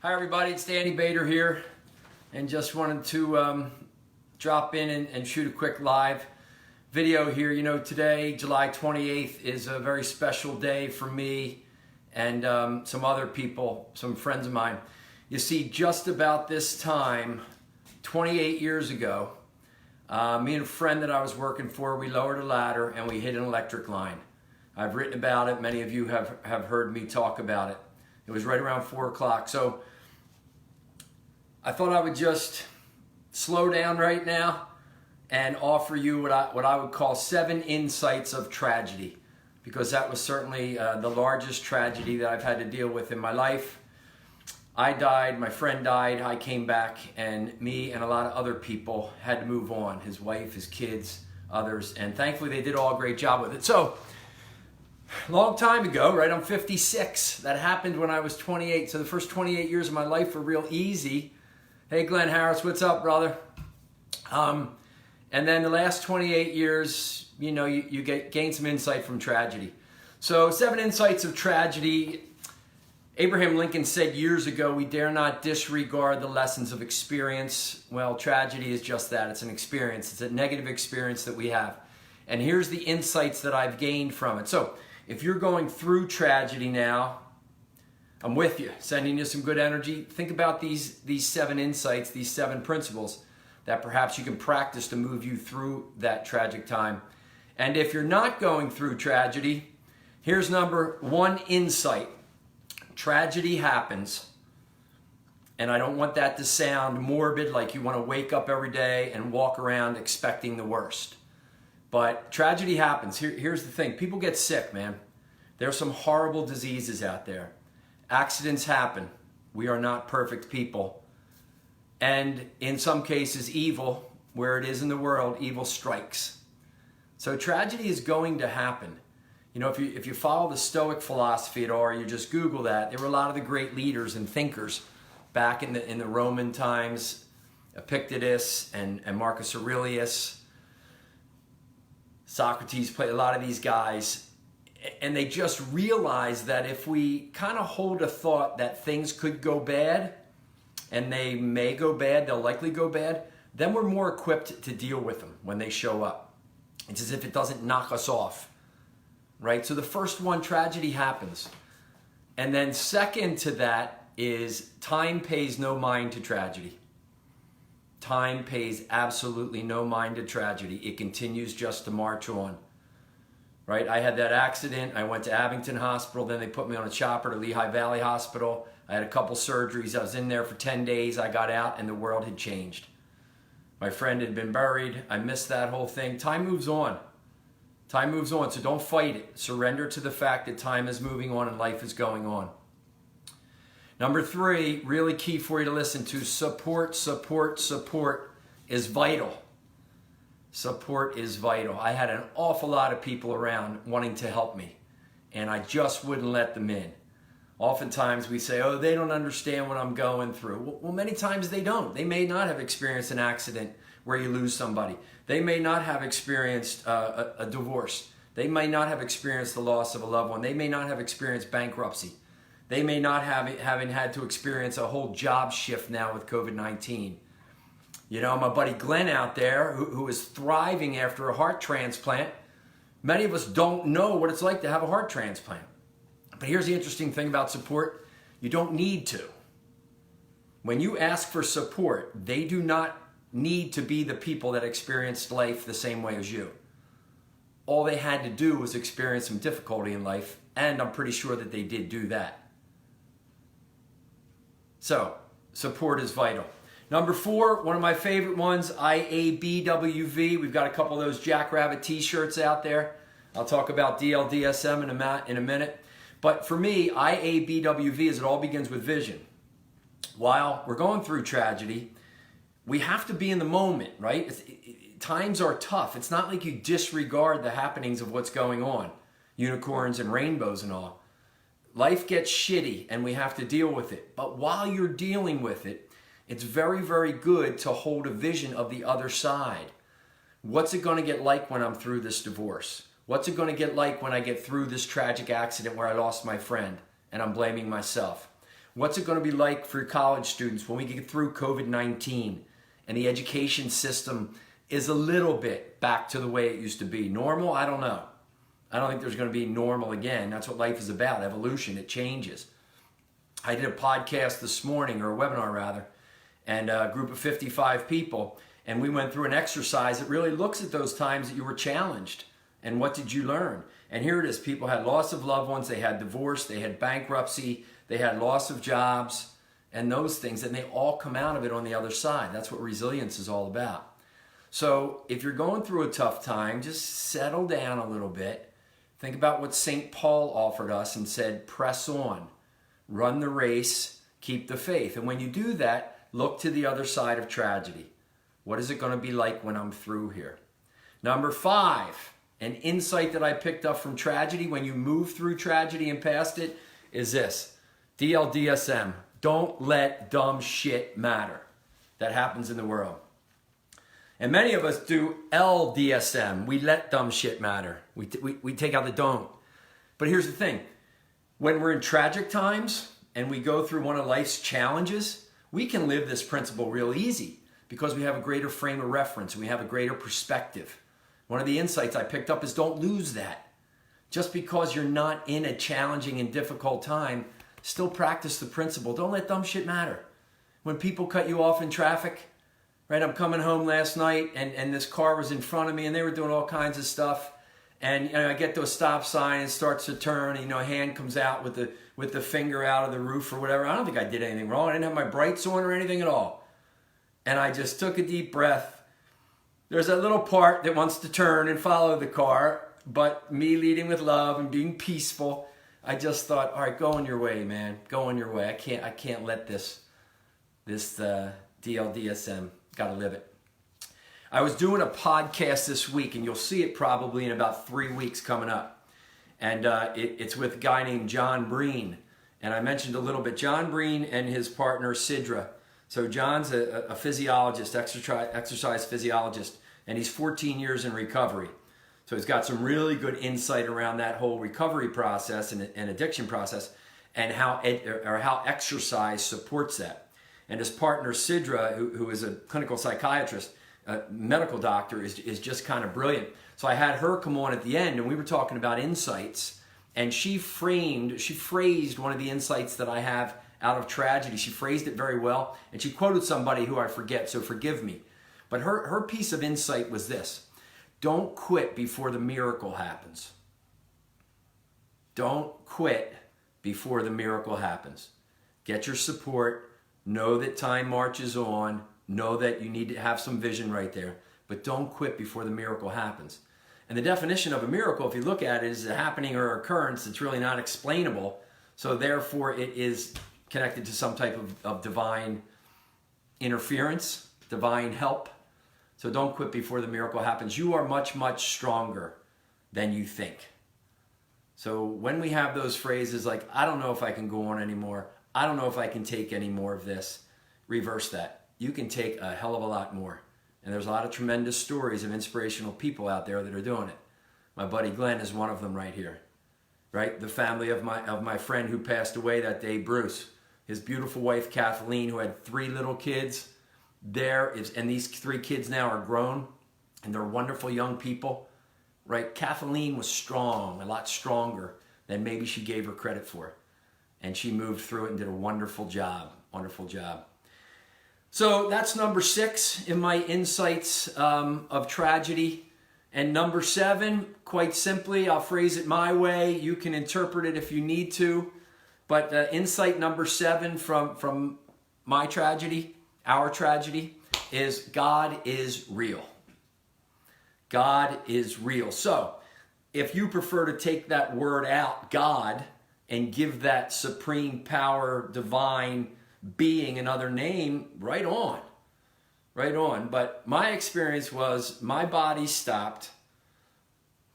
Hi everybody, it's Danny Bader here, and just wanted to drop in and shoot a quick live video here. You know, today, July 28th, is a very special day for me and some other people, some friends of mine. You see, just about this time, 28 years ago, me and a friend that I was working for, we lowered a ladder and we hit an electric line. I've written about it. Many of you have heard me talk about it. It was right around 4 o'clock. So I thought I would just slow down right now and offer you what I would call 7 insights of tragedy, because that was certainly the largest tragedy that I've had to deal with in my life. I died, my friend died, I came back, and me and a lot of other people had to move on. His wife, his kids, others, and thankfully they did all a great job with it. So, long time ago, right, I'm 56. That happened when I was 28. So the first 28 years of my life were real easy. Hey, Glenn Harris, what's up, brother? And then the last 28 years, you know, you gain some insight from tragedy. So 7 insights of tragedy. Abraham Lincoln said years ago, we dare not disregard the lessons of experience. Well, tragedy is just that. It's an experience. It's a negative experience that we have. And here's the insights that I've gained from it. So if you're going through tragedy now, I'm with you, sending you some good energy. Think about these 7 insights, these 7 principles that perhaps you can practice to move you through that tragic time. And if you're not going through tragedy, here's number 1 insight. Tragedy happens, and I don't want that to sound morbid, like you want to wake up every day and walk around expecting the worst. But tragedy happens. Here's the thing. People get sick, man. There's some horrible diseases out there. Accidents happen. We are not perfect people. And in some cases, evil, where it is in the world, evil strikes. So tragedy is going to happen. You know, if you follow the Stoic philosophy at all, or you just Google that, there were a lot of the great leaders and thinkers back in the Roman times, Epictetus and Marcus Aurelius, Socrates, played a lot of these guys. And they just realized that if we kind of hold a thought that things could go bad, and they may go bad, they'll likely go bad, then we're more equipped to deal with them when they show up. It's as if it doesn't knock us off, right? So the first one, tragedy happens. And then second to that is time pays no mind to tragedy. Time pays absolutely no mind to tragedy. It continues just to march on. Right? I had that accident. I went to Abington Hospital. Then they put me on a chopper to Lehigh Valley Hospital. I had a couple surgeries. I was in there for 10 days. I got out and the world had changed. My friend had been buried. I missed that whole thing. Time moves on. Time moves on. So don't fight it. Surrender to the fact that time is moving on and life is going on. Number 3, really key for you to listen to. Support, support, support is vital. Support is vital. I had an awful lot of people around wanting to help me, and I just wouldn't let them in. Oftentimes we say, oh, they don't understand what I'm going through. Well, many times they don't. They may not have experienced an accident where you lose somebody. They may not have experienced a divorce. They may not have experienced the loss of a loved one. They may not have experienced bankruptcy. They may not have having had to experience a whole job shift now with COVID-19. You know, my buddy Glenn out there, who is thriving after a heart transplant. Many of us don't know what it's like to have a heart transplant. But here's the interesting thing about support. You don't need to. When you ask for support, they do not need to be the people that experienced life the same way as you. All they had to do was experience some difficulty in life, and I'm pretty sure that they did do that. So, support is vital. Number 4, one of my favorite ones, IABWV. We've got a couple of those Jackrabbit t-shirts out there. I'll talk about DLDSM in a minute. But for me, IABWV is it all begins with vision. While we're going through tragedy, we have to be in the moment, right? Times are tough. It's not like you disregard the happenings of what's going on. Unicorns and rainbows and all. Life gets shitty and we have to deal with it. But while you're dealing with it, it's very, very good to hold a vision of the other side. What's it going to get like when I'm through this divorce? What's it going to get like when I get through this tragic accident where I lost my friend and I'm blaming myself? What's it going to be like for college students when we get through COVID-19 and the education system is a little bit back to the way it used to be? Normal? I don't know. I don't think there's going to be normal again. That's what life is about, evolution. It changes. I did a podcast this morning, or a webinar rather, and a group of 55 people, and we went through an exercise that really looks at those times that you were challenged and what did you learn. And here it is. People had loss of loved ones, they had divorce, they had bankruptcy, they had loss of jobs, and those things, and they all come out of it on the other side. That's what resilience is all about. So if you're going through a tough time, just settle down a little bit. Think about what St. Paul offered us and said, press on, run the race, keep the faith. And when you do that, look to the other side of tragedy. What is it going to be like when I'm through here? Number 5, an insight that I picked up from tragedy when you move through tragedy and past it is this. DLDSM, don't let dumb shit matter that happens in the world. And many of us do LDSM. We let dumb shit matter. We take out the don't. But here's the thing. When we're in tragic times and we go through one of life's challenges, we can live this principle real easy because we have a greater frame of reference. We have a greater perspective. One of the insights I picked up is don't lose that. Just because you're not in a challenging and difficult time, still practice the principle. Don't let dumb shit matter. When people cut you off in traffic, right? I'm coming home last night and this car was in front of me and they were doing all kinds of stuff. And I get to a stop sign and it starts to turn and a hand comes out with the finger out of the roof or whatever. I don't think I did anything wrong. I didn't have my brights on or anything at all. And I just took a deep breath. There's that little part that wants to turn and follow the car, but me leading with love and being peaceful, I just thought, all right, go on your way, man. Go on your way. I can't let this DLDSM. Got to live it. I was doing a podcast this week, and you'll see it probably in about 3 weeks coming up. And it's with a guy named John Breen. And I mentioned a little bit, John Breen and his partner, Sidra. So John's a physiologist, exercise physiologist, and he's 14 years in recovery. So he's got some really good insight around that whole recovery process and addiction process and how exercise supports that. And his partner, Sidra, who is a clinical psychiatrist, a medical doctor, is just kind of brilliant. So I had her come on at the end, and we were talking about insights, and she phrased one of the insights that I have out of tragedy. She phrased it very well, and she quoted somebody who I forget, so forgive me. But her piece of insight was this: don't quit before the miracle happens. Don't quit before the miracle happens. Get your support. Know that time marches on. Know that you need to have some vision right there. But don't quit before the miracle happens. And the definition of a miracle, if you look at it, is a happening or occurrence that's really not explainable. So therefore it is connected to some type of divine interference, divine help. So don't quit before the miracle happens. You are much, much stronger than you think. So when we have those phrases like, I don't know if I can go on anymore, I don't know if I can take any more of this, reverse that. You can take a hell of a lot more. And there's a lot of tremendous stories of inspirational people out there that are doing it. My buddy Glenn is one of them right here. Right? The family of my friend who passed away that day, Bruce. His beautiful wife, Kathleen, who had 3 little kids. And these 3 kids now are grown, and they're wonderful young people. Right? Kathleen was strong, a lot stronger than maybe she gave her credit for. And she moved through it and did a wonderful job. Wonderful job. So that's number 6 in my insights of tragedy. And number 7, quite simply, I'll phrase it my way. You can interpret it if you need to. But insight number 7 from my tragedy, our tragedy, is God is real. God is real. So if you prefer to take that word out, God, and give that supreme power, divine being another name, right on. Right on. But my experience was my body stopped.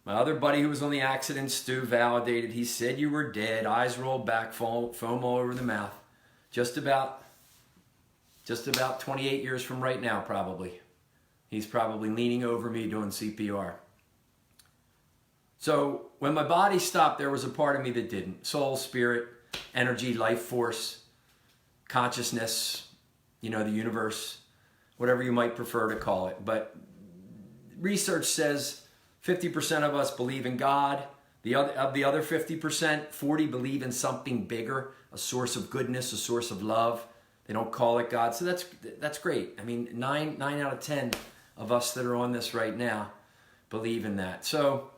My other buddy who was on the accident, Stu, validated. He said you were dead. Eyes rolled back, foam all over the mouth. Just about 28 years from right now, probably. He's probably leaning over me doing CPR. So when my body stopped, there was a part of me that didn't. Soul, spirit, energy, life force. consciousness, the universe, whatever you might prefer to call it. But research says 50% of us believe in God. Of the other 50%, 40 believe in something bigger, a source of goodness, a source of love. They don't call it God. So that's great. I mean, 9 out of 10 of us that are on this right now believe in that. So,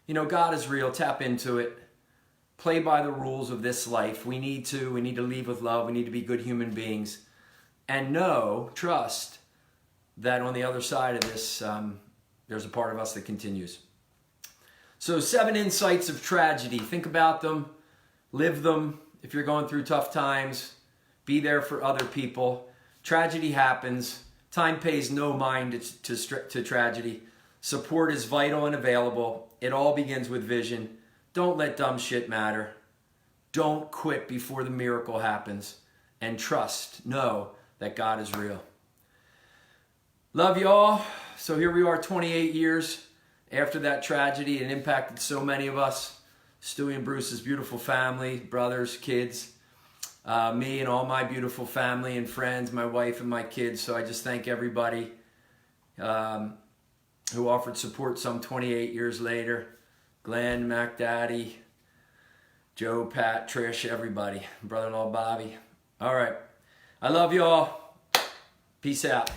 God is real. Tap into it. Play by the rules of this life. We need to leave with love. We need to be good human beings. And trust that on the other side of this, there's a part of us that continues. So 7 insights of tragedy. Think about them. Live them. If you're going through tough times, be there for other people. Tragedy happens. Time pays no mind to tragedy. Support is vital and available. It all begins with vision. Don't let dumb shit matter. Don't quit before the miracle happens. And know that God is real. Love you all. So here we are 28 years after that tragedy. It impacted so many of us. Stewie and Bruce's beautiful family, brothers, kids, me and all my beautiful family and friends, my wife and my kids. So I just thank everybody who offered support some 28 years later. Glenn, Mac Daddy, Joe, Pat, Trish, everybody. Brother-in-law Bobby. All right. I love you all. Peace out.